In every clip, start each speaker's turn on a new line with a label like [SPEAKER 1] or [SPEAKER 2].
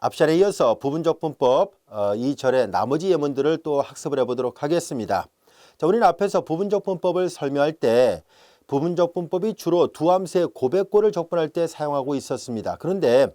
[SPEAKER 1] 앞 시간에 이어서 부분적분법 2절의 나머지 예문들을 또 학습을 해보도록 하겠습니다. 자, 우리는 앞에서 부분적분법을 설명할 때 부분적분법이 주로 두 함수의 고백골을 적분할 때 사용하고 있었습니다. 그런데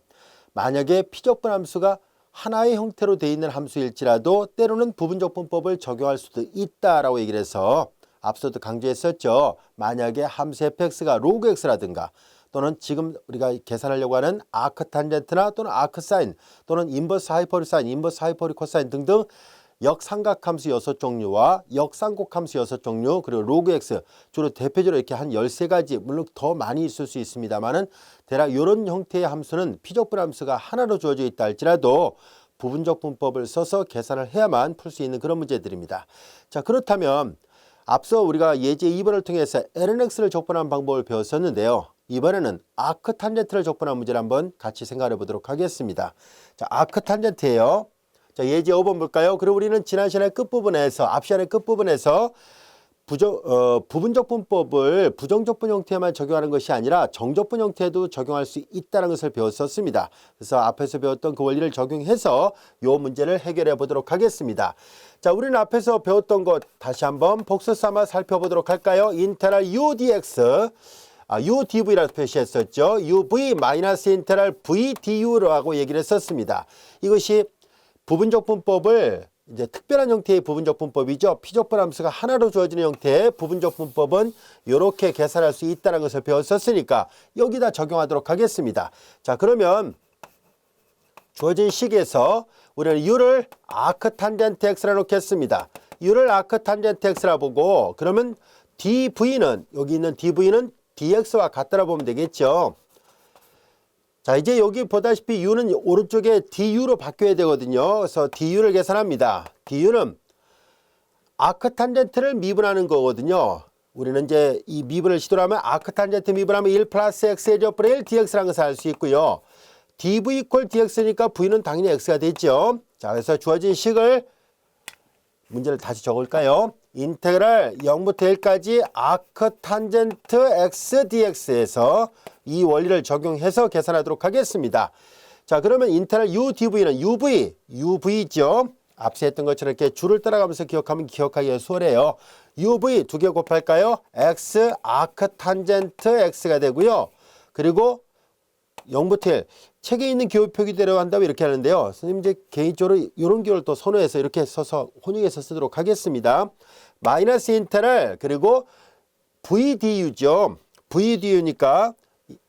[SPEAKER 1] 만약에 피적분 함수가 하나의 형태로 되어 있는 함수일지라도 때로는 부분적분법을 적용할 수도 있다라고 얘기를 해서 앞서도 강조했었죠. 만약에 함수 fx가 로그 x라든가 또는 지금 우리가 계산하려고 하는 아크탄젠트나 또는 아크사인 또는 인버스 하이퍼리사인, 인버스 하이퍼리코사인 등등 역삼각함수 6종류와 역쌍곡함수 6종류 그리고 로그 x 주로 대표적으로 이렇게 한 13가지 물론 더 많이 있을 수 있습니다만은 대략 이런 형태의 함수는 피적분 함수가 하나로 주어져 있다 할지라도 부분적분법을 써서 계산을 해야만 풀 수 있는 그런 문제들입니다. 자, 그렇다면 앞서 우리가 예제 2번을 통해서 lnx를 적분하는 방법을 배웠었는데요. 이번에는 아크탄젠트를 적분한 문제를 한번 같이 생각해 보도록 하겠습니다. 자, 아크탄젠트예요. 자, 예제 5번 볼까요? 그리고 우리는 지난 시간의 끝부분에서 앞 시간의 끝부분에서 부분적분법을 부정적분 형태에만 적용하는 것이 아니라 정적분 형태에도 적용할 수 있다는 것을 배웠었습니다. 그래서 앞에서 배웠던 그 원리를 적용해서 이 문제를 해결해 보도록 하겠습니다. 자, 우리는 앞에서 배웠던 것 다시 한번 복수 삼아 살펴보도록 할까요? 인테랄 u dx u dv라고 표시했었죠. uv 마이너스 인테랄 v du라고 얘기를 했었습니다. 이것이 부분적분법을 이제 특별한 형태의 부분적분법이죠. 피적분 함수가 하나로 주어지는 형태의 부분적분법은 이렇게 계산할 수 있다는 것을 배웠었으니까 여기다 적용하도록 하겠습니다. 자, 그러면 주어진 식에서 우리는 u를 아크탄젠트 x라 놓겠습니다. u를 아크탄젠트 x라 보고 그러면 dv는 여기 있는 dv는 dx와 같다라 보면 되겠죠. 자, 이제 여기 보다시피 u는 오른쪽에 du로 바뀌어야 되거든요. 그래서 du를 계산합니다. du는 아크탄젠트를 미분하는 거거든요. 우리는 이제 이 미분을 시도하면 아크탄젠트 미분하면 1 플러스 x의 제곱분의 1 dx라는 것을 알 수 있고요. dv 이퀄 dx니까 v는 당연히 x가 되죠. 자, 그래서 주어진 식을 문제를 다시 적을까요? 인테그랄 0부터 1까지 아크탄젠트 x dx에서 이 원리를 적용해서 계산하도록 하겠습니다. 자, 그러면 인테그랄 u dv는 uv죠. 앞서 했던 것처럼 이렇게 줄을 따라가면서 기억하면 기억하기가 수월해요. uv 두 개 곱할까요? x 아크탄젠트 x가 되고요. 그리고 0부터 1 책에 있는 기호 표기대로 한다면 이렇게 하는데요. 선생님 이제 개인적으로 이런 기호를 또 선호해서 이렇게 써서 혼용해서 쓰도록 하겠습니다. 마이너스 인테랄 그리고 vdu죠. vdu니까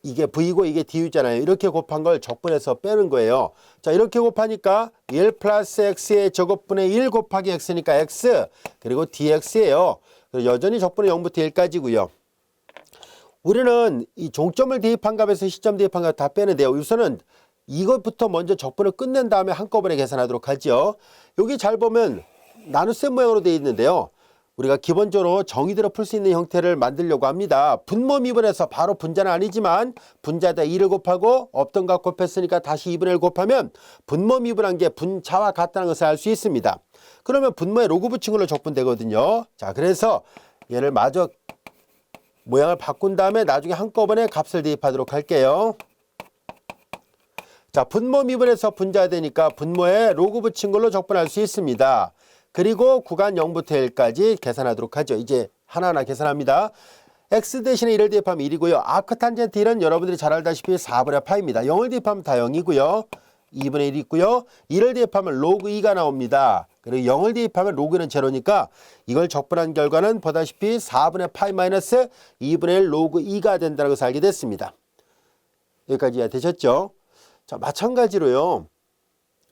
[SPEAKER 1] 이게 v고 이게 du잖아요. 이렇게 곱한 걸 적분해서 빼는 거예요. 자, 이렇게 곱하니까 1 플러스 x의 제곱분의 1 곱하기 x니까 x 그리고 dx예요. 여전히 적분은 0부터 1까지고요. 우리는 이 종점을 대입한 값에서 시점 대입한 값 다 빼는데요. 우선은 이것부터 먼저 적분을 끝낸 다음에 한꺼번에 계산하도록 하죠. 여기 잘 보면 나눗셈 모양으로 되어 있는데요. 우리가 기본적으로 정의대로 풀 수 있는 형태를 만들려고 합니다. 분모 미분해서 바로 분자는 아니지만 분자에다 2를 곱하고 없던 값 곱했으니까 다시 2분의 1 곱하면 분모 미분한 게 분자와 같다는 것을 알 수 있습니다. 그러면 분모에 로그 붙인 걸로 적분되거든요. 자, 그래서 얘를 마저 모양을 바꾼 다음에 나중에 한꺼번에 값을 대입하도록 할게요. 자, 분모 미분해서 분자가 되니까 분모에 로그 붙인 걸로 적분할 수 있습니다. 그리고 구간 0부터 1까지 계산하도록 하죠. 이제 하나하나 계산합니다. x 대신에 1을 대입하면 1이고요. 아크탄젠트 1은 여러분들이 잘 알다시피 4분의 파입니다. 0을 대입하면 다 0이고요. 2분의 1이 있고요. 1을 대입하면 로그 2가 나옵니다. 그리고 0을 대입하면 로그는 제로니까 이걸 적분한 결과는 보다시피 4분의 파이 마이너스 2분의 1 로그 2가 된다는 것을 알게 됐습니다. 여기까지 이해되셨죠? 자, 마찬가지로요.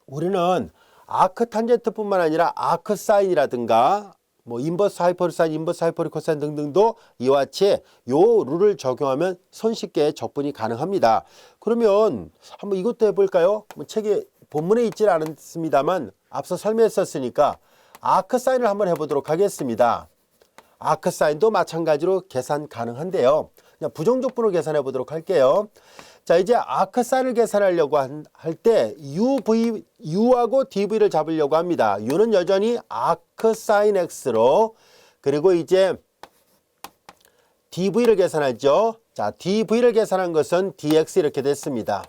[SPEAKER 1] 우리는 아크탄젠트뿐만 아니라 아크사인이라든가 뭐 인버스 하이퍼리사인, 인버스 하이퍼리코사인 등등도 이와 같이 요 룰을 적용하면 손쉽게 적분이 가능합니다. 그러면 한번 이것도 해볼까요? 뭐 책에 본문에 있지는 않습니다만 앞서 설명했었으니까 아크사인을 한번 해보도록 하겠습니다. 아크사인도 마찬가지로 계산 가능한데요. 그냥 부정적분으로 계산해 보도록 할게요. 자, 이제 아크사인을 계산하려고 할 때 u하고 dv를 잡으려고 합니다. u는 여전히 아크사인 x로 그리고 이제 dv를 계산하죠. 자, dv를 계산한 것은 dx 이렇게 됐습니다.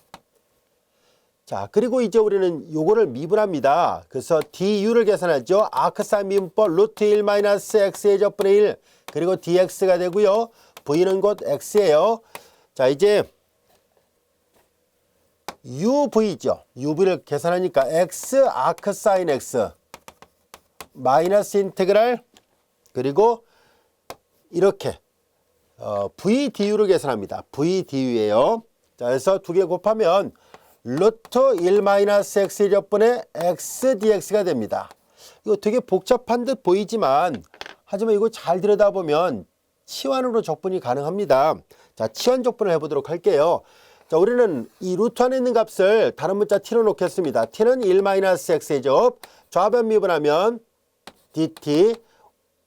[SPEAKER 1] 자, 그리고 이제 우리는 요거를 미분합니다. 그래서 du를 계산하죠. 아크사인 미분법 루트 1 마이너스 x의 적분의 1 그리고 dx가 되고요. v는 곧 x예요. 자, 이제 uv죠. uv를 계산하니까 x 아크사인 x 마이너스 인테그랄 그리고 이렇게 v du를 계산합니다. v du예요. 자, 그래서 두 개 곱하면 루트 1 마이너스 x의 적분의 x dx가 됩니다. 이거 되게 복잡한 듯 보이지만 하지만 이거 잘 들여다보면 치환으로 적분이 가능합니다. 자, 치환 적분을 해보도록 할게요. 자, 우리는 이 루트 안에 있는 값을 다른 문자 t로 놓겠습니다. t는 1 마이너스 x의 제곱 좌변 미분하면 dt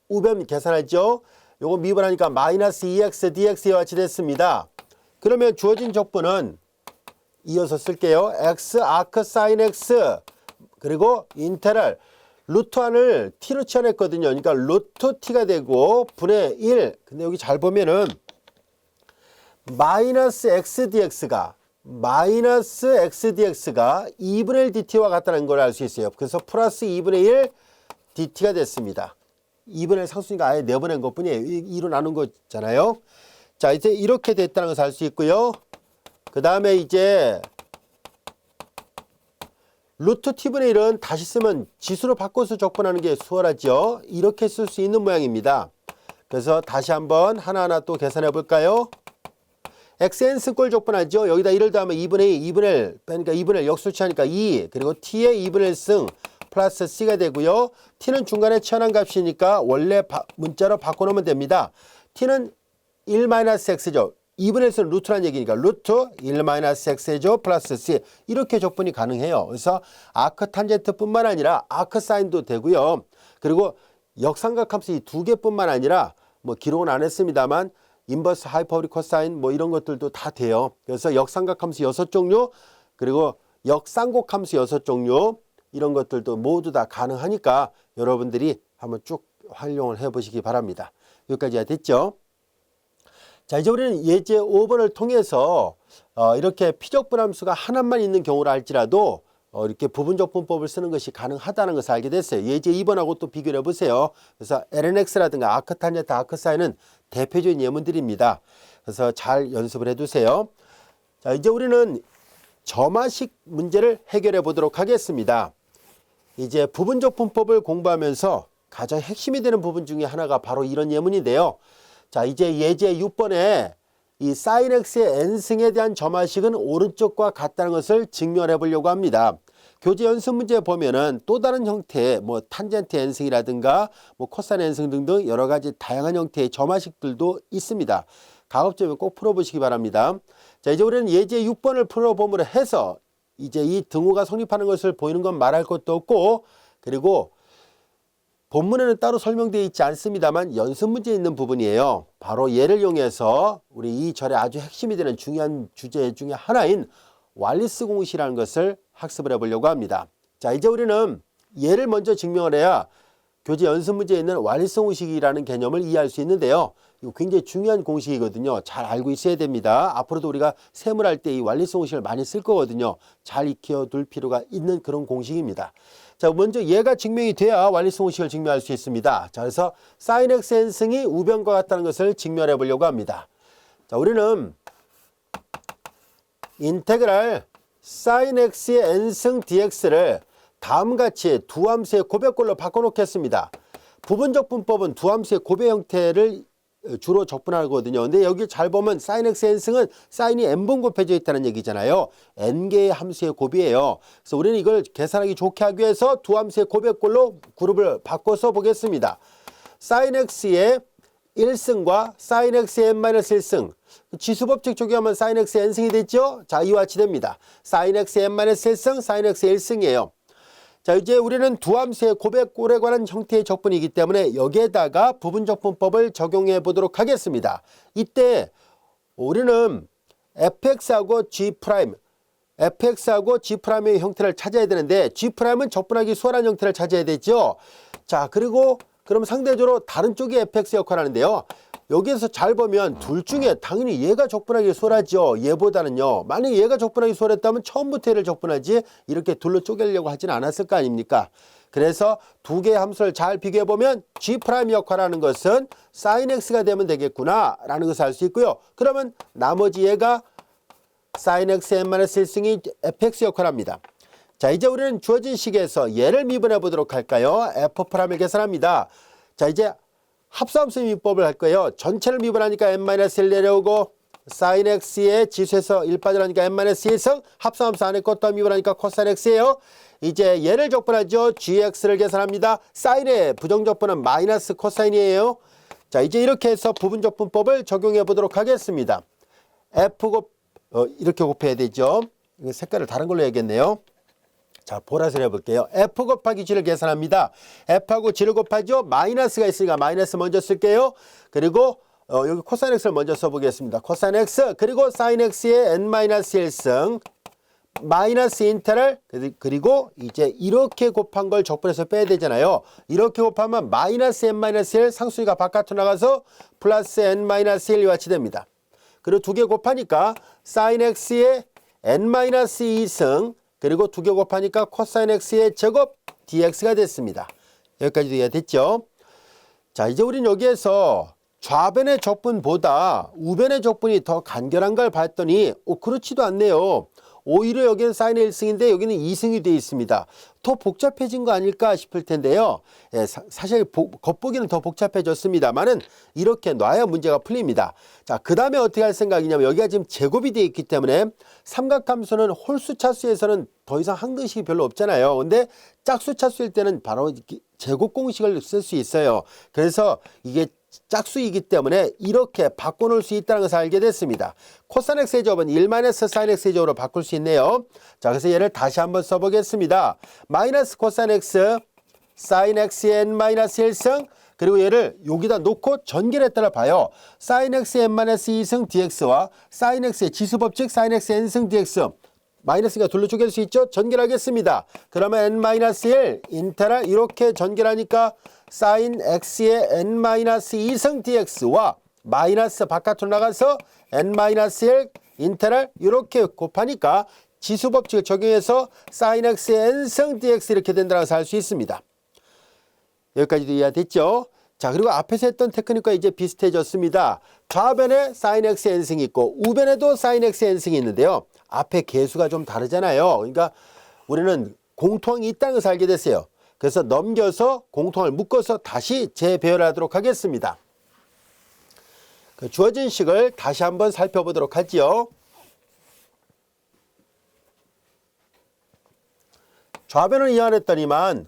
[SPEAKER 1] 우변 계산하죠. 요거 미분하니까 마이너스 2x dx와 같이 됐습니다. 그러면 주어진 적분은 이어서 쓸게요. x 아크 사인 x 그리고 인테랄 루트 안을 t로 치환했거든요. 그러니까 루트 t가 되고 분의 1. 근데 여기 잘 보면은 마이너스 x dx가 2분의 1 dt와 같다는 걸 알 수 있어요. 그래서 플러스 2분의 1 dt가 됐습니다. 2분의 1 상수니까 아예 내보낸 것 뿐이에요. 2로 나눈 거잖아요. 자, 이제 이렇게 됐다는 것을 알 수 있고요. 그 다음에 이제 루트 t분의 1은 다시 쓰면 지수로 바꿔서 적분하는 게 수월하죠. 이렇게 쓸 수 있는 모양입니다. 그래서 다시 한번 하나하나 또 계산해 볼까요? xn승꼴 적분하죠. 여기다 1을 더하면 2분의 2, 2분의 1 그러니까 2분의 1 역수치하니까 2 그리고 t의 2분의 1승 플러스 c가 되고요. t는 중간에 치환한 값이니까 원래 문자로 바꿔놓으면 됩니다. t는 1-x죠. 2분의 1은 루트란 얘기니까 루트 1-x죠. 플러스 c 이렇게 적분이 가능해요. 그래서 아크 탄젠트 뿐만 아니라 아크 사인도 되고요. 그리고 역삼각함수 이 두 개뿐만 아니라 뭐 기록은 안 했습니다만 인버스 하이퍼보릭 코사인 뭐 이런 것들도 다 돼요. 그래서 역삼각함수 6종류 그리고 역쌍곡함수 6종류 이런 것들도 모두 다 가능하니까 여러분들이 한번 쭉 활용을 해 보시기 바랍니다. 여기까지가 됐죠? 자, 이제 우리는 예제 5번을 통해서 이렇게 피적분함수가 하나만 있는 경우라 할지라도 이렇게 부분적분법을 쓰는 것이 가능하다는 것을 알게 됐어요. 예제 2번하고 또 비교를 해보세요. 그래서 lnx라든가 아크탄젠트, 아크사인은 대표적인 예문들입니다. 그래서 잘 연습을 해두세요. 자, 이제 우리는 점화식 문제를 해결해 보도록 하겠습니다. 이제 부분적분법을 공부하면서 가장 핵심이 되는 부분 중에 하나가 바로 이런 예문인데요. 자, 이제 예제 6번에 이 sin x의 n승에 대한 점화식은 오른쪽과 같다는 것을 증명해 보려고 합니다. 교재 연습 문제 보면은 또 다른 형태의 뭐 탄젠트 n승이라든가 뭐 코사인 n승 등등 여러 가지 다양한 형태의 점화식들도 있습니다. 가급적이면 꼭 풀어보시기 바랍니다. 자, 이제 우리는 예제 6번을 풀어봄으로 해서 이제 이 등호가 성립하는 것을 보이는 건 말할 것도 없고 그리고 본문에는 따로 설명되어 있지 않습니다만 연습 문제에 있는 부분이에요. 바로 얘를 이용해서 우리 이 절의 아주 핵심이 되는 중요한 주제 중에 하나인 왈리스 공식이라는 것을 학습을 해보려고 합니다. 자, 이제 우리는 얘를 먼저 증명을 해야 교재 연습 문제에 있는 왈리스 공식이라는 개념을 이해할 수 있는데요. 이거 굉장히 중요한 공식이거든요. 잘 알고 있어야 됩니다. 앞으로도 우리가 세물할 때 이 왈리스 공식을 많이 쓸 거거든요. 잘 익혀둘 필요가 있는 그런 공식입니다. 자, 먼저 얘가 증명이 돼야 왈리스 공식을 증명할 수 있습니다. 자, 그래서 sin x n승이 우변과 같다는 것을 증명해 보려고 합니다. 자, 우리는 인테그랄 sin x의 n승 dx를 다음같이 두 함수의 고백꼴로 바꿔놓겠습니다. 부분적 분법은 두 함수의 고백 형태를 주로 적분하거든요. 근데 여기 잘 보면 sin x n승은 sin이 n번 곱해져 있다는 얘기잖아요. n개의 함수의 곱이에요. 그래서 우리는 이걸 계산하기 좋게 하기 위해서 두 함수의 고백꼴로 그룹을 바꿔서 보겠습니다. sin x의 1승과 sin x의 n-1승 지수법칙 적용하면 sin x의 n승이 됐죠? 자, 이와 같이 됩니다. sin x의 n-1승, sin x의 1승이에요. 자, 이제 우리는 두 함수의 고백꼴에 관한 형태의 적분이기 때문에 여기에다가 부분적분법을 적용해 보도록 하겠습니다. 이때 우리는 fx하고 fx하고 g'의 형태를 찾아야 되는데 g'은 적분하기 수월한 형태를 찾아야 되죠. 자, 그리고 그럼 상대적으로 다른 쪽이 fx 역할을 하는데요. 여기에서 잘 보면 둘 중에 당연히 얘가 적분하기 수월하죠. 얘보다는요. 만약에 얘가 적분하기 수월했다면 처음부터 얘를 적분하지 이렇게 둘로 쪼개려고 하지는 않았을 거 아닙니까? 그래서 두 개의 함수를 잘 비교해 보면 G' 역할하는 것은 sin x가 되면 되겠구나 라는 것을 알 수 있고요. 그러면 나머지 얘가 sin x n-1승이 fx 역할합니다. 자, 이제 우리는 주어진 식에서 얘를 미분해 보도록 할까요? f'을 계산합니다. 자, 이제 합수함수 미분법을 할 거예요. 전체를 미분하니까 n-1 내려오고 sin x의 지수에서 1 빠져나니까 n-1승, 합수함수 안에 것도 미분하니까 cos x예요. 이제 얘를 적분하죠. gx를 계산합니다. sin의 부정적분은 마이너스 코사인이에요. 자, 이제 이렇게 해서 부분적분법을 적용해 보도록 하겠습니다. 이렇게 곱해야 되죠. 색깔을 다른 걸로 해야겠네요. 자, 보라색을 해볼게요. f 곱하기 g를 계산합니다. f하고 g를 곱하죠. 마이너스가 있으니까 마이너스 먼저 쓸게요. 그리고 여기 코사인 x를 먼저 써보겠습니다. 코사인 x 그리고 사인 x의 n-1승 마이너스 인테럴 그리고 이제 이렇게 곱한 걸 적분해서 빼야 되잖아요. 이렇게 곱하면 마이너스 n-1 상수위가 바깥으로 나가서 플러스 n-1이 같이 됩니다. 그리고 두 개 곱하니까 sin x의 n-2승 그리고 두 개 곱하니까 코사인 x의 제곱 dx가 됐습니다. 여기까지도 이해됐죠? 자, 이제 우리는 여기에서 좌변의 적분보다 우변의 적분이 더 간결한 걸 봤더니 그렇지도 않네요. 오히려 여기는 사인의 1승인데 여기는 2승이 되어 있습니다. 더 복잡해진 거 아닐까 싶을 텐데요. 예, 사실 겉보기는 더 복잡해졌습니다만은 이렇게 놔야 문제가 풀립니다. 자, 그 다음에 어떻게 할 생각이냐면 여기가 지금 제곱이 되어 있기 때문에 삼각함수는 홀수 차수에서는 더 이상 항등식이 별로 없잖아요. 근데 짝수 차수일 때는 바로 제곱 공식을 쓸 수 있어요. 그래서 이게 짝수이기 때문에 이렇게 바꿔놓을 수 있다는 것을 알게 됐습니다. 코사인 x의 제곱은 1-sin x의 제곱으로 바꿀 수 있네요. 자, 그래서 얘를 다시 한번 써보겠습니다. 마이너스 코사인 x sin x의 n-1승 그리고 얘를 여기다 놓고 전결했다를 봐요. sin x의 n-2승 dx와 sin x의 지수법칙 sin x의 n승 dx 마이너스가 둘로 쪼갤 수 있죠? 전결하겠습니다. 그러면 n-1 인테럴 이렇게 전결하니까 sin x의 n-2승 dx와 마이너스 바깥으로 나가서 n-1 인테럴 이렇게 곱하니까 지수법칙을 적용해서 sin x의 n승 dx 이렇게 된다고 할 수 있습니다. 여기까지도 이해됐죠? 자, 그리고 앞에서 했던 테크닉과 이제 비슷해졌습니다. 좌변에 sin x의 n승이 있고 우변에도 sin x의 n승이 있는데요. 앞에 개수가 좀 다르잖아요. 그러니까 우리는 공통이 있다는 것을 알게 됐어요. 그래서 넘겨서 공통을 묶어서 다시 재배열하도록 하겠습니다. 그 주어진 식을 다시 한번 살펴보도록 하지요. 좌변을 이해했더니만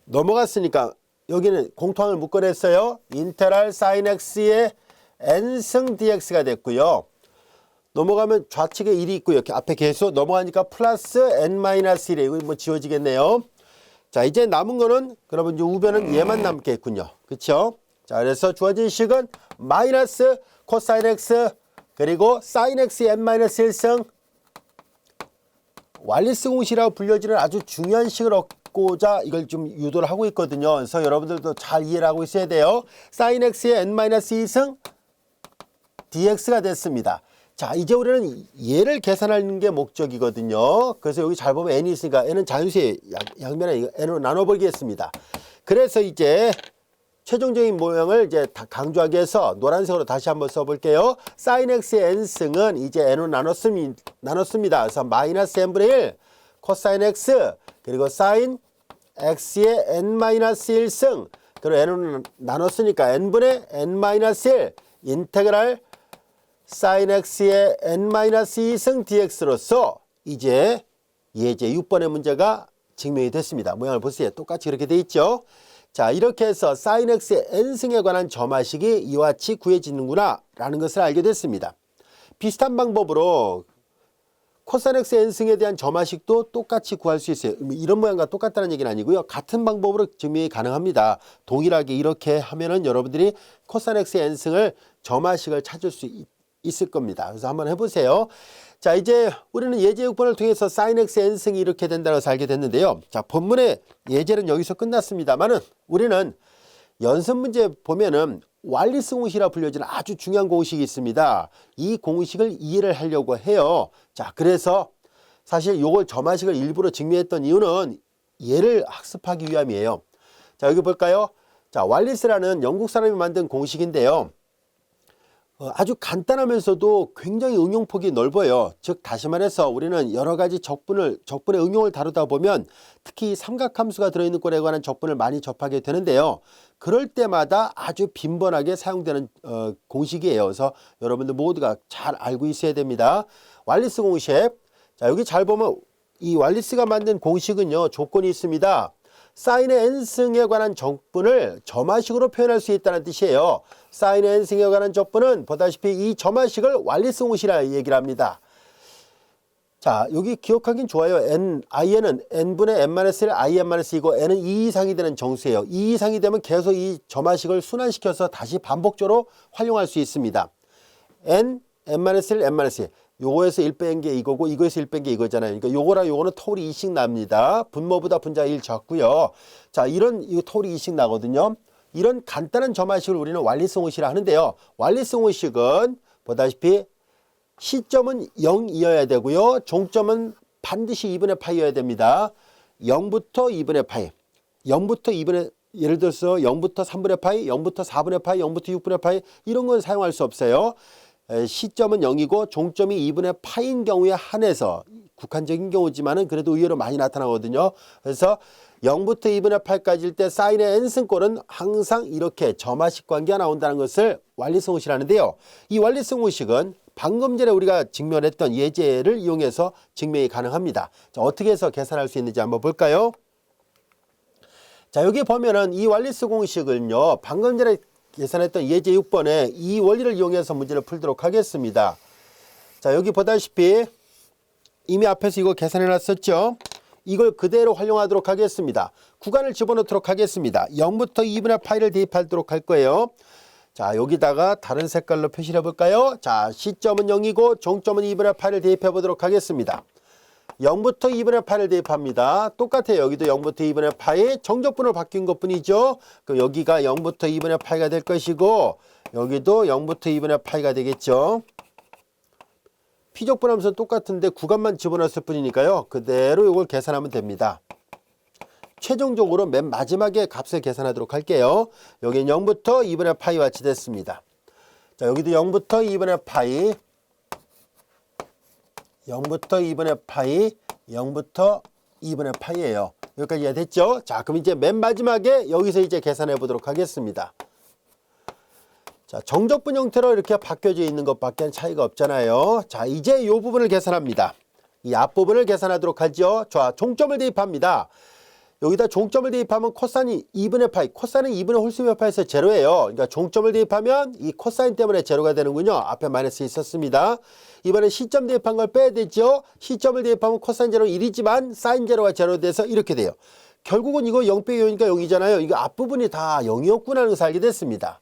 [SPEAKER 1] 넘어갔으니까 여기는 공통을 묶어냈어요. 인테럴 sin x의 n승 dx가 됐고요. 넘어가면 좌측에 1이 있고 이렇게 앞에 계수 넘어가니까 플러스 n-1이 이거 뭐 지워지겠네요. 자, 이제 남은 거는 그러면 이제 우변은 얘만 남겠군요. 그렇죠? 자, 그래서 주어진 식은 마이너스 코사인 x 그리고 sin x의 n-1승 왈리스 공식이라고 불려지는 아주 중요한 식을 얻고자 이걸 좀 유도를 하고 있거든요. 그래서 여러분들도 잘 이해를 하고 있어야 돼요. sin x의 n-2승 dx가 됐습니다. 자, 이제 우리는 얘를 계산하는 게 목적이거든요. 그래서 여기 잘 보면 n이 있으니까 n은 자연수의 양면에 n으로 나눠버리겠습니다. 그래서 이제 최종적인 모양을 이제 다 강조하기 위해서 노란색으로 다시 한번 써볼게요. sin x의 n승은 이제 n으로 나눴습니다. 그래서 마이너스 n분의 1 코사인 x 그리고 sin x의 n-1승 그리고 n으로 나눴으니까 n분의 n-1 인테그랄 sin x의 n-2승 dx로서 이제 예제 6번의 문제가 증명이 됐습니다. 모양을 보세요. 똑같이 이렇게 돼 있죠. 자, 이렇게 해서 sin x의 n승에 관한 점화식이 이와 같이 구해지는구나 라는 것을 알게 됐습니다. 비슷한 방법으로 코사인 x의 n승에 대한 점화식도 똑같이 구할 수 있어요. 이런 모양과 똑같다는 얘기는 아니고요. 같은 방법으로 증명이 가능합니다. 동일하게 이렇게 하면은 여러분들이 코사인 x의 n승을 점화식을 찾을 수 있을 겁니다. 그래서 한번 해보세요. 자, 이제 우리는 예제 6번을 통해서 sin x의 n승이 이렇게 된다고 해서 알게 됐는데요. 자, 본문의 예제는 여기서 끝났습니다만은 우리는 연습 문제 보면은 왈리스 공식이라 불려지는 아주 중요한 공식이 있습니다. 이 공식을 이해를 하려고 해요. 자, 그래서 사실 요걸 점화식을 일부러 증명했던 이유는 얘를 학습하기 위함이에요. 자, 여기 볼까요? 자, 왈리스라는 영국 사람이 만든 공식인데요. 아주 간단하면서도 굉장히 응용폭이 넓어요. 즉 다시 말해서 우리는 여러 가지 적분의 응용을 다루다 보면 특히 삼각함수가 들어있는 꼴에 관한 적분을 많이 접하게 되는데요. 그럴 때마다 아주 빈번하게 사용되는 공식이에요. 그래서 여러분들 모두가 잘 알고 있어야 됩니다. 왈리스 공식. 자, 여기 잘 보면 이 왈리스가 만든 공식은요, 조건이 있습니다. 사인의 n승에 관한 적분을 점화식으로 표현할 수 있다는 뜻이에요. 사인의 n승에 관한 적분은 보다시피 이 점화식을 왈리스 공식이라 얘기를 합니다. 자, 여기 기억하긴 좋아요. i는 n분의 n-1 in-2이고 n은 2 이상이 되는 정수예요. 2 이상이 되면 계속 이 점화식을 순환시켜서 다시 반복적으로 활용할 수 있습니다. n, n-1, n-2. 요거에서 1 뺀 게 이거고 이거에서 1 뺀 게 이거잖아요. 그러니까 요거랑 요거는 토울이 2씩 납니다. 분모보다 분자가 1 적고요. 자, 이런 토울이 2씩 나거든요. 이런 간단한 점화식을 우리는 왈리스 공식이라 하는데요. 왈리스 공식은 보다시피 시점은 0이어야 되고요. 종점은 반드시 2분의 파이여야 됩니다. 0부터 2분의 파이, 0부터 2분의, 예를 들어서 0부터 3분의 파이, 0부터 4분의 파이, 0부터 6분의 파이, 이런 건 사용할 수 없어요. 시점은 0이고 종점이 2분의 파인 경우에 한해서, 국한적인 경우지만은 그래도 의외로 많이 나타나거든요. 그래서 0부터 2분의 8까지일 때 사인의 n승꼴은 항상 이렇게 점화식 관계가 나온다는 것을 왈리스 공식이라는데요. 이 왈리스 공식은 방금 전에 우리가 증명했던 예제를 이용해서 증명이 가능합니다. 자, 어떻게 해서 계산할 수 있는지 한번 볼까요? 자, 여기 보면은 이 왈리스 공식은요, 방금 전에 계산했던 예제 6번에 이 원리를 이용해서 문제를 풀도록 하겠습니다. 자, 여기 보다시피 이미 앞에서 이거 계산해 놨었죠. 이걸 그대로 활용하도록 하겠습니다. 구간을 집어넣도록 하겠습니다. 0부터 2분의 파이를 대입하도록 할 거예요. 자, 여기다가 다른 색깔로 표시를 해볼까요? 자, 시점은 0이고 종점은 2분의 파이를 대입해 보도록 하겠습니다. 0부터 2분의 파이를 대입합니다. 똑같아요. 여기도 0부터 2분의 파이, 정적분으로 바뀐 것 뿐이죠. 그럼 여기가 0부터 2분의 파이가 될 것이고 여기도 0부터 2분의 파이가 되겠죠. 피적분하면서 똑같은데 구간만 집어넣었을 뿐이니까요. 그대로 이걸 계산하면 됩니다. 최종적으로 맨 마지막에 값을 계산하도록 할게요. 여기는 0부터 2분의 파이와 같이 됐습니다. 자, 여기도 0부터 2분의 파이, 0부터 2분의 파이, 0부터 2분의 파이예요. 여기까지 이해됐죠? 자, 그럼 이제 맨 마지막에 여기서 이제 계산해 보도록 하겠습니다. 자, 정적분 형태로 이렇게 바뀌어져 있는 것밖에 차이가 없잖아요. 자, 이제 이 부분을 계산합니다. 이 앞부분을 계산하도록 하죠. 자, 종점을 대입합니다. 여기다 종점을 대입하면 코사인이 2분의 파이, 코사인은 2분의 홀수몇 파이에서 제로예요. 그러니까 종점을 대입하면 이 코사인 때문에 제로가 되는군요. 앞에 마이너스 있었습니다. 이번에 시점 대입한 걸 빼야 되죠. 시점을 대입하면 코사인 제로 1이지만 사인 제로가 제로 돼서 이렇게 돼요. 결국은 이거 0 빼기 0이니까 0이잖아요. 이거 앞부분이 다 0이었구나 하는 것을 알게 됐습니다.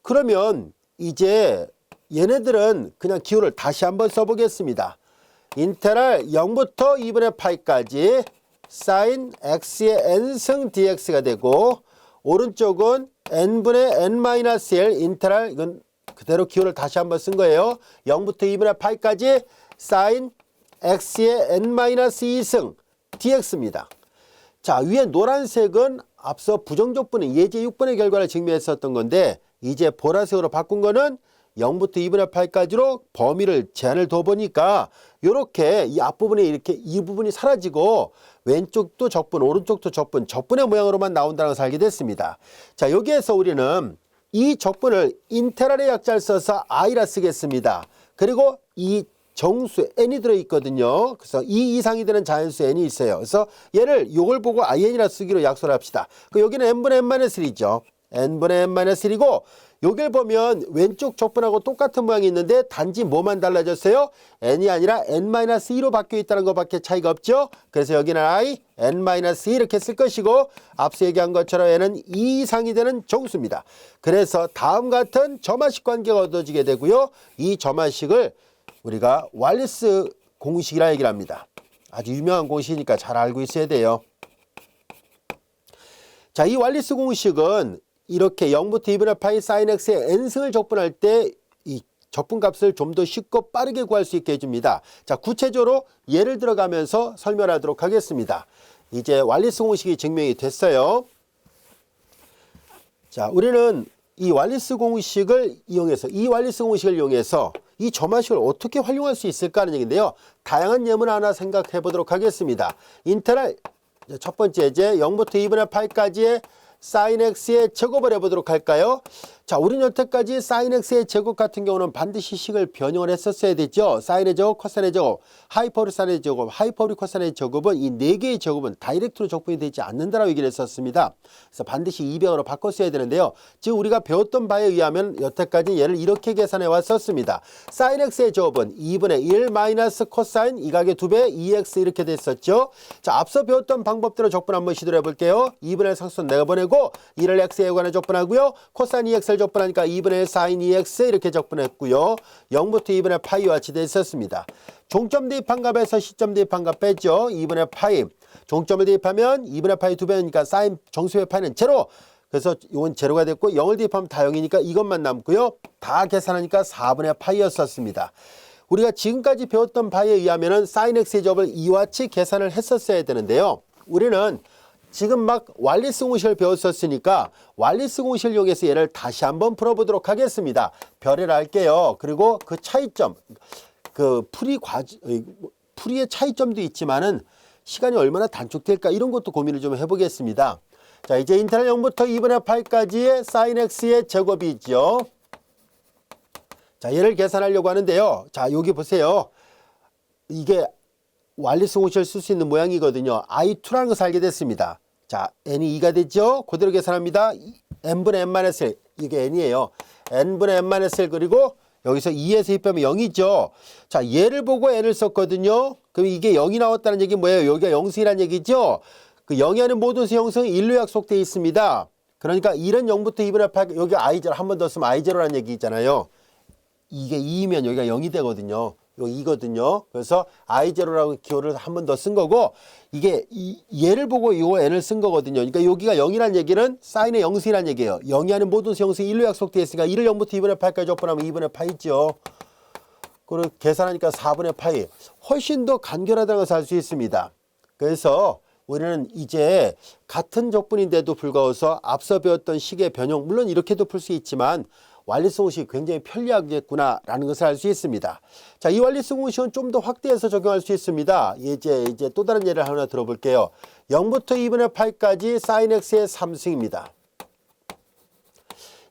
[SPEAKER 1] 그러면 이제 얘네들은 그냥 기호를 다시 한번 써보겠습니다. 인테랄 0부터 2분의 파이까지 사인 x의 n승 dx가 되고 오른쪽은 n분의 n-1 인테랄, 이건 그대로 기호를 다시 한번 쓴 거예요. 0부터 2분의 파이까지 사인 x의 n-2승 dx입니다. 자, 위에 노란색은 앞서 부정적분의 예제 6번의 결과를 증명했었던 건데 이제 보라색으로 바꾼 거는 0부터 2분의 8까지로 범위를 제한을 둬보니까 이렇게 이 앞부분에 이렇게 이 부분이 사라지고 왼쪽도 적분, 오른쪽도 적분, 적분의 모양으로만 나온다는 것을 알게 됐습니다. 자, 여기에서 우리는 이 적분을 인테랄의 약자를 써서 i라 쓰겠습니다. 그리고 이 정수 n이 들어있거든요. 그래서 2 이상이 되는 자연수 n이 있어요. 그래서 얘를 이걸 보고 in이라 쓰기로 약속을 합시다. 여기는 n분의 n-1이죠. n분의 n-1이고 여기를 보면 왼쪽 적분하고 똑같은 모양이 있는데 단지 뭐만 달라졌어요? n이 아니라 n-2로 바뀌어 있다는 것밖에 차이가 없죠. 그래서 여기는 i, n-2 이렇게 쓸 것이고 앞서 얘기한 것처럼 n은 2 이상이 되는 정수입니다. 그래서 다음 같은 점화식 관계가 얻어지게 되고요. 이 점화식을 우리가 왈리스 공식이라 얘기를 합니다. 아주 유명한 공식이니까 잘 알고 있어야 돼요. 자, 이 왈리스 공식은 이렇게 0부터 2분의 파이 사인 x의 n승을 적분할 때 이 적분값을 좀 더 쉽고 빠르게 구할 수 있게 해줍니다. 자, 구체적으로 예를 들어가면서 설명하도록 하겠습니다. 이제 완리스 공식이 증명이 됐어요. 자, 우리는 이 완리스 공식을 이용해서 이 점화식을 어떻게 활용할 수 있을까 하는 얘기인데요. 다양한 예문 하나 생각해 보도록 하겠습니다. 인테그랄 첫 번째 이제 0부터 2분의 파이까지의 사인 x의 제곱을 해보도록 할까요? 자, 우리는 여태까지 사인 x의 제곱 같은 경우는 반드시 식을 변형을 했었어야 되죠. 사인의 제곱, 코사인의 제곱, 하이퍼리 사인의 제곱, 하이퍼리 코사인의 제곱은 이 네 개의 제곱은 다이렉트로 적분이 되지 않는다라고 얘기를 했었습니다. 그래서 반드시 200으로 바꿨어야 되는데요. 지금 우리가 배웠던 바에 의하면 여태까지 얘를 이렇게 계산해 왔었습니다. 사인 x의 제곱은 2분의 1 마이너스 코사인 2각의 2배 2x 이렇게 됐었죠. 자, 앞서 배웠던 방법대로 적분 한번 시도해 볼게요. 2분의 1 상수는 내가 보내고 1을 x에 관해 적분하고요. 코사인 2x를 적분하니까 2분의 1 사인 2x 이렇게 적분했고요. 0부터 2분의 파이와 같이 돼 있었습니다. 종점 대입한 값에서 시점 대입한 값 빼죠. 2분의 파이. 종점을 대입하면 2분의 파이 2배니까 사인 정수의 파이는 제로. 그래서 이건 제로가 됐고 0을 대입하면 다 0이니까 이것만 남고요. 다 계산하니까 4분의 파이였었습니다. 우리가 지금까지 배웠던 바에 의하면 사인 x의 제곱을 이와 같이 계산을 했었어야 되는데요. 우리는 지금 막 완리스 공식을 배웠었으니까 완리스 공식을 이용해서 얘를 다시 한번 풀어보도록 하겠습니다. 별을 할게요. 그리고 그 차이점, 풀이의 차이점도 있지만은 시간이 얼마나 단축될까 이런 것도 고민을 좀 해보겠습니다. 자, 이제 인테그랄 0부터 2분의 파이까지의 사인 x의 제곱이 있죠. 자, 얘를 계산하려고 하는데요. 자, 여기 보세요. 이게 완리스 공식을 쓸 수 있는 모양이거든요. I2라는 것을 알게 됐습니다. 자, n이 2가 됐죠. 그대로 계산합니다. n분의 n-1 이게 n이에요. n분의 n-1 그리고 여기서 2에서 2 빼면 0이죠. 자, 얘를 보고 n을 썼거든요. 그럼 이게 0이 나왔다는 얘기 뭐예요? 여기가 영승이라는 얘기죠. 그 0이 하는 모든 수형성이 1로 약속되어 있습니다. 그러니까 1은 0부터 2분의 8 여기 i0 한 번 더 쓰면 i0라는 얘기잖아요. 이게 2이면 여기가 0이 되거든요. 여기 2거든요. 그래서 i0라고 기호를 한 번 더 쓴 거고 이게 얘를 보고 이 n을 쓴 거거든요. 그러니까 여기가 0이라는 얘기는 사인의 영승이라는 얘기예요. 0이 하는 모든 수형성이 1로 약속되어 있으니까 1을 0부터 2분의 8까지 적분하면 2분의 파이죠. 그리고 계산하니까 4분의 파이. 훨씬 더 간결하다는 것을 알 수 있습니다. 그래서 우리는 이제 같은 적분인데도 불구하고서 앞서 배웠던 식의 변형 물론 이렇게도 풀 수 있지만 완리스 공식이 굉장히 편리하겠구나라는 것을 알 수 있습니다. 자, 이 완리스 공식은 좀 더 확대해서 적용할 수 있습니다. 이제 또 다른 예를 하나 들어볼게요. 0부터 2분의 8까지 사인 x의 3승입니다.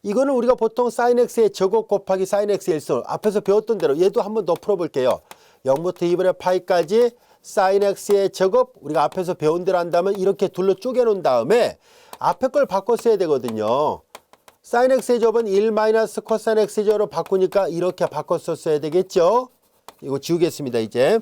[SPEAKER 1] 이거는 우리가 보통 사인 x의 제곱 곱하기 사인 x의 1승 앞에서 배웠던 대로 얘도 한번 더 풀어볼게요. 0부터 2분의 파이까지 사인 x의 제곱 우리가 앞에서 배운 대로 한다면 이렇게 둘로 쪼개놓은 다음에 앞에 걸 바꿔 써야 되거든요. 사인 x의 제곱은 1 마이너스 코사인 x의 제곱으로 바꾸니까 이렇게 바꿔 썼어야 되겠죠. 이거 지우겠습니다. 이제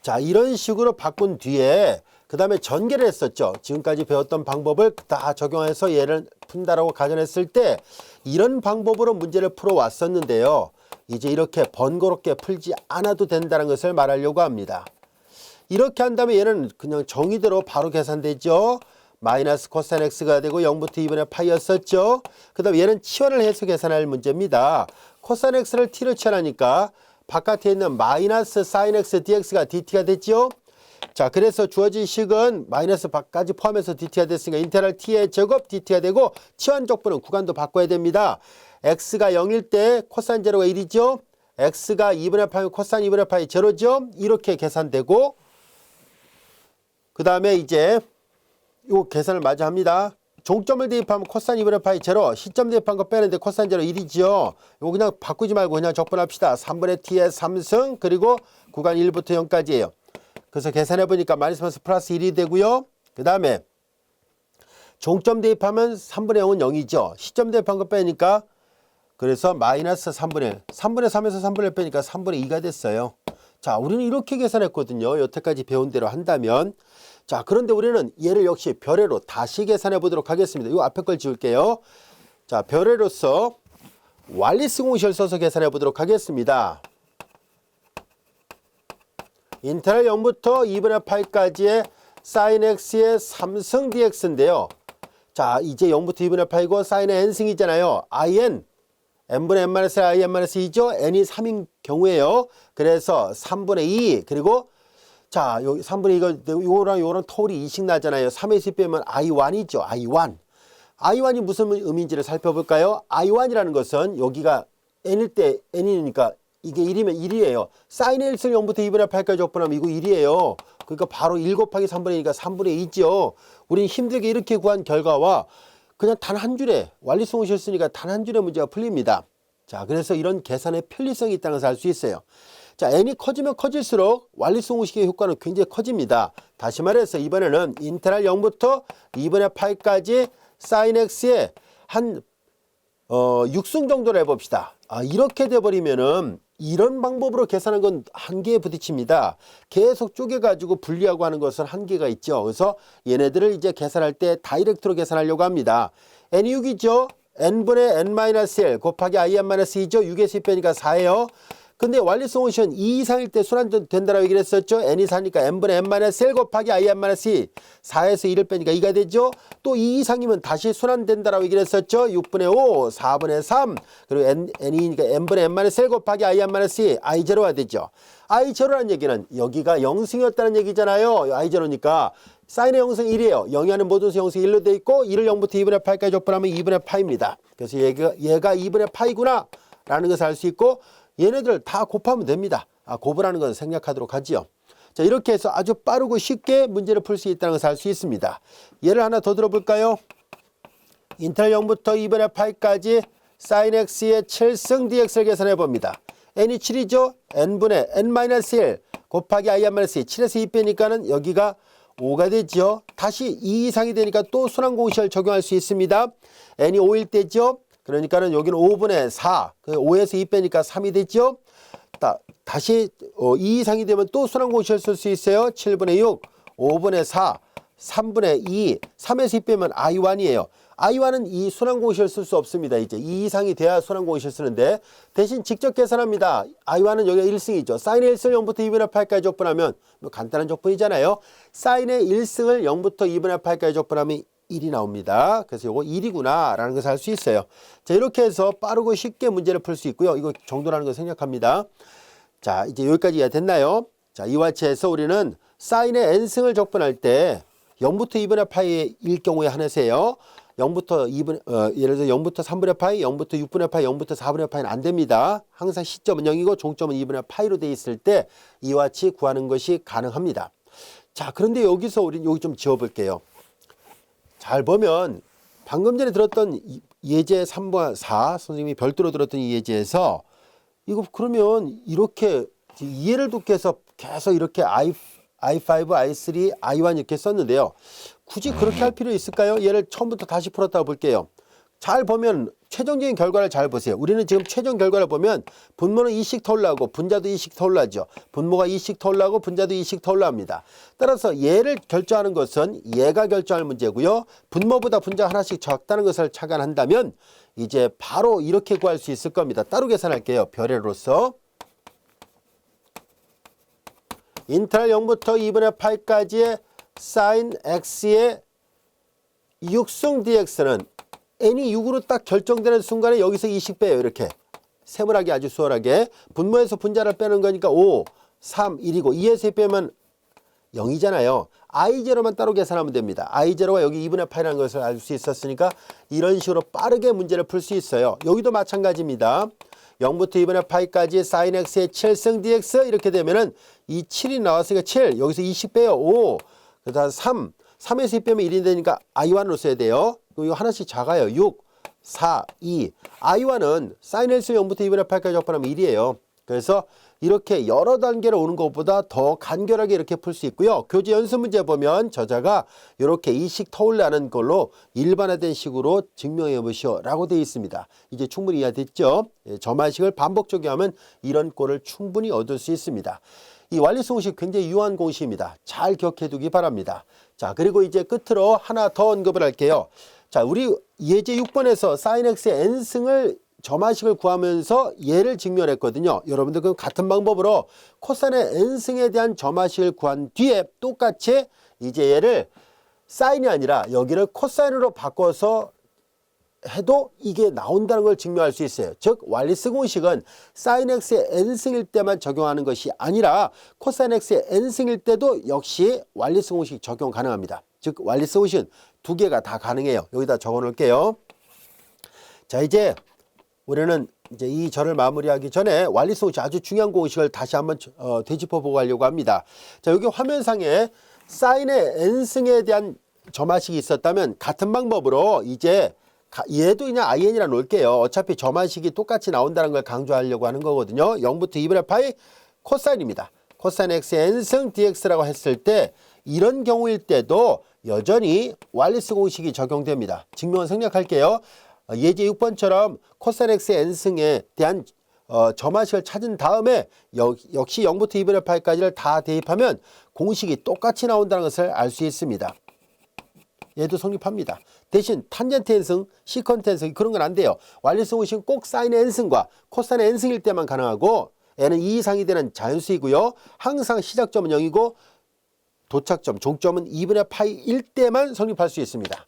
[SPEAKER 1] 자, 이런 식으로 바꾼 뒤에 그 다음에 전개를 했었죠. 지금까지 배웠던 방법을 다 적용해서 얘를 푼다라고 가정했을 때 이런 방법으로 문제를 풀어왔었는데요. 이제 이렇게 번거롭게 풀지 않아도 된다는 것을 말하려고 합니다. 이렇게 한다면 얘는 그냥 정의대로 바로 계산되죠. 마이너스 코사인 x가 되고 0부터 2분의 파이였었죠. 그 다음에 얘는 치환을 해서 계산할 문제입니다. 코사인 x를 t로 치환하니까 바깥에 있는 마이너스 사인 x dx가 dt가 됐죠. 자, 그래서 주어진 식은 마이너스까지 포함해서 dt가 됐으니까 인테그랄 t의 제곱 dt가 되고 치환 적분은 구간도 바꿔야 됩니다. x가 0일 때 코사인 제로가 1이죠. x가 2분의 파이 코사인 2분의 파이 제로죠. 이렇게 계산되고 그 다음에 이제 요 계산을 마저 합니다. 종점을 대입하면 코사인 2분의 파이 제로, 시점 대입한 거 빼는데 코사인 제로 1이죠. 이거 그냥 바꾸지 말고 그냥 적분합시다. 3분의 t의 3승 그리고 구간 1부터 0까지예요. 그래서 계산해 보니까 마이너스 플러스 1이 되고요. 그 다음에 종점 대입하면 3분의 0은 0이죠. 시점 대입한 거 빼니까 그래서 마이너스 3분의 1. 3분의 3에서 3분의 1 빼니까 3분의 2가 됐어요. 자, 우리는 이렇게 계산했거든요. 여태까지 배운 대로 한다면. 자, 그런데 우리는 얘를 역시 별회로 다시 계산해 보도록 하겠습니다. 이 앞에 걸 지울게요. 자, 별회로서 완리스 공식을 써서 계산해 보도록 하겠습니다. 인테그랄 0부터 2분의 파이까지의 사인 x의 3승 dx인데요. 자, 이제 0부터 2분의 파이고 사인의 n승이잖아요. in n분의 n-i n-2죠. n이 3인 경우에요. 그래서 3분의 2 그리고 자, 여기 3분의 2가 요랑 토울이 2씩 나잖아요. 3에서 빼면 i1이죠. i1. i1이 무슨 의미인지를 살펴볼까요? i1이라는 것은 여기가 n일 때 n이니까 이게 1이면 1이에요. 사인의 1승 0부터 2분의 8까지 적분하면 이거 1이에요. 그러니까 바로 1 곱하기 3분의 2가 3분의 2죠. 우린 힘들게 이렇게 구한 결과와 그냥 단 한 줄에 완리수공식을 쓰니까 단 한 줄의 문제가 풀립니다. 자, 그래서 이런 계산의 편리성이 있다는 것을 알 수 있어요. 자, n이 커지면 커질수록 완리수공식의 효과는 굉장히 커집니다. 다시 말해서 이번에는 인테그랄 0부터 2분의 8까지 sin x의 한 6승 정도를 해봅시다. 이렇게 돼버리면은 이런 방법으로 계산한 건 한계에 부딪힙니다. 계속 쪼개가지고 분리하고 하는 것은 한계가 있죠. 그래서 얘네들을 이제 계산할 때 다이렉트로 계산하려고 합니다. n이 6이죠. n분의 n-1 곱하기 in-2죠. 6에서 2 빼니까 4예요. 근데 완리수공식은 2 이상일 때 순환된다라고 얘기를 했었죠. n이 4니까 n분의 n-1 곱하기 in-2 4에서 2를 빼니까 2가 되죠. 또 2 이상이면 다시 순환된다라고 얘기를 했었죠. 6분의 5, 4분의 3 그리고 n이니까 n분의 n-1 곱하기 in-2 i0가 되죠. i0라는 얘기는 여기가 0승이었다는 얘기잖아요. i0니까 사인의 0승 1이에요. 0이 하는 모든 수 0승 1로 돼 있고 1을 0부터 2분의 8까지 적분하면 2분의 파입니다. 그래서 얘가 2분의 파이구나 라는 것을 알 수 있고 얘네들 다 곱하면 됩니다. 곱으라는 건 생략하도록 하지요. 자, 이렇게 해서 아주 빠르고 쉽게 문제를 풀 수 있다는 것을 알 수 있습니다. 예를 하나 더 들어볼까요? 인테그랄 0부터 2분의 8까지 sin x의 7승 dx를 계산해 봅니다. n이 7이죠? n분의 n-1 곱하기 in-2 7에서 2 빼니까는 여기가 5가 되죠. 다시 2 이상이 되니까 또 순환공식을 적용할 수 있습니다. n이 5일 때죠. 그러니까는 여기는 5분의 4, 5에서 2 빼니까 3이 되죠. 다시 2 이상이 되면 또 순환공식을 쓸 수 있어요. 7분의 6, 5분의 4, 3분의 2, 3에서 2 빼면 i1이에요. i1은 이 순환공식을 쓸 수 없습니다. 이제 2 이상이 돼야 순환공식을 쓰는데 대신 직접 계산합니다. i1은 여기가 1승이죠. 사인의 1승을 0부터 2분의 8까지 적분하면 뭐 간단한 적분이잖아요. 사인의 1승을 0부터 2분의 8까지 적분하면 1이 나옵니다. 그래서 이거 1이구나 라는 것을 알 수 있어요. 자, 이렇게 해서 빠르고 쉽게 문제를 풀 수 있고요. 이거 정도라는 거 생략합니다. 자, 이제 여기까지 이해 됐나요? 자, 이와 같이 해서 우리는 사인의 n승을 적분할 때 0부터 2분의 파이일 경우에 한해서요. 0부터 2분, 예를 들어 0부터 3분의 파이, 0부터 6분의 파이, 0부터 4분의 파이는 안 됩니다. 항상 시점은 0이고 종점은 2분의 파이로 돼 있을 때 이와 같이 구하는 것이 가능합니다. 자, 그런데 여기서 우리는 여기 좀 지워볼게요. 잘 보면 방금 전에 들었던 예제 3번 4 선생님이 별도로 들었던 이 예제에서 이거 그러면 이렇게 이해를 돕기 위해서 계속 이렇게 i5, i3, i1 이렇게 썼는데요. 굳이 그렇게 할 필요 있을까요? 얘를 처음부터 다시 풀었다고 볼게요. 잘 보면 최종적인 결과를 잘 보세요. 우리는 지금 최종 결과를 보면 분모는 2씩 더 올라가고 분자도 2씩 더 올라가죠. 분모가 2씩 더 올라가고 분자도 2씩 더 올라갑니다. 따라서 얘를 결정하는 것은 얘가 결정할 문제고요. 분모보다 분자 하나씩 적다는 것을 착안한다면 이제 바로 이렇게 구할 수 있을 겁니다. 따로 계산할게요. 별애로서 인테그랄 0부터 2분의 8까지의 sin x의 6승 dx는 n이 6으로 딱 결정되는 순간에 여기서 2씩 빼요. 이렇게 세분하게 아주 수월하게 분모에서 분자를 빼는 거니까 5, 3, 1이고 2에서 2 빼면 0이잖아요. i0만 따로 계산하면 됩니다. i0가 여기 2분의 8이라는 것을 알 수 있었으니까 이런 식으로 빠르게 문제를 풀 수 있어요. 여기도 마찬가지입니다. 0부터 2분의 8까지 sin x의 7승 dx 이렇게 되면은 이 7이 나왔으니까 7 여기서 2씩 빼요. 5 그다음 3 3에서 2 빼면 1이 되니까 i1으로 써야 돼요. 이거 하나씩 작아요. 6 4 2 i1은 sin x 0부터 2분의 8까지 적분하면 1이에요. 그래서 이렇게 여러 단계로 오는 것보다 더 간결하게 이렇게 풀 수 있고요. 교재 연습 문제 보면 저자가 이렇게 2씩 터올라는 걸로 일반화된 식으로 증명해 보시오 라고 되어 있습니다. 이제 충분히 이해됐죠? 점화식을 반복 적용하면 이런 꼴을 충분히 얻을 수 있습니다. 이 완리수공식 굉장히 유효한 공식입니다. 잘 기억해 두기 바랍니다. 자, 그리고 이제 끝으로 하나 더 언급을 할게요. 자, 우리 예제 6번에서 sin x의 n승을 점화식을 구하면서 얘를 증명했거든요. 여러분들 그 같은 방법으로 코사인의 n승에 대한 점화식을 구한 뒤에 똑같이 이제 얘를 사인이 아니라 여기를 코사인으로 바꿔서 해도 이게 나온다는 걸 증명할 수 있어요. 즉 왈리스 공식은 사인 x의 n승일 때만 적용하는 것이 아니라 코사인 x의 n승일 때도 역시 왈리스 공식 적용 가능합니다. 즉 왈리스 공식은 두 개가 다 가능해요. 여기다 적어 놓을게요. 자, 이제 우리는 이제 이 절을 마무리하기 전에 왈리스 공식 아주 중요한 공식을 다시 한번 되짚어 보고 하려고 합니다. 자, 여기 화면상에 사인의 n승에 대한 점화식이 있었다면 같은 방법으로 이제 얘도 그냥 in이라 놓을게요. 어차피 점화식이 똑같이 나온다는 걸 강조하려고 하는 거거든요. 0부터 2분의 파이 코사인입니다. 코사인 x의 n승 dx라고 했을 때 이런 경우일 때도 여전히 왈리스 공식이 적용됩니다. 증명을 생략할게요. 예제 6번처럼 코사인 x의 n승에 대한 점화식을 찾은 다음에 역시 0부터 2분의 파이까지를 다 대입하면 공식이 똑같이 나온다는 것을 알 수 있습니다. 얘도 성립합니다. 대신 탄젠트 n승, 시컨트 n승 그런 건 안 돼요. 왈리스 공식은 꼭 사인의 n승과 코사인의 n승일 때만 가능하고 n은 2 이상이 되는 자연수이고요. 항상 시작점은 0이고 도착점, 종점은 2분의 파이일 때만 성립할 수 있습니다.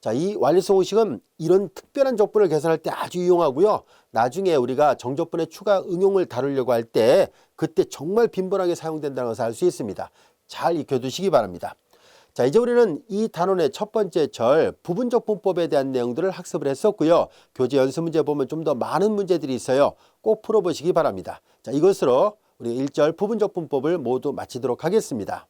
[SPEAKER 1] 자, 이 왈리스 공식은 이런 특별한 적분을 계산할 때 아주 유용하고요. 나중에 우리가 정적분의 추가 응용을 다루려고 할 때 그때 정말 빈번하게 사용된다는 것을 알 수 있습니다. 잘 익혀두시기 바랍니다. 자, 이제 우리는 이 단원의 첫 번째 절 부분적분법에 대한 내용들을 학습을 했었고요. 교재 연습 문제 보면 좀 더 많은 문제들이 있어요. 꼭 풀어보시기 바랍니다. 자, 이것으로 우리 1절 부분적분법을 모두 마치도록 하겠습니다.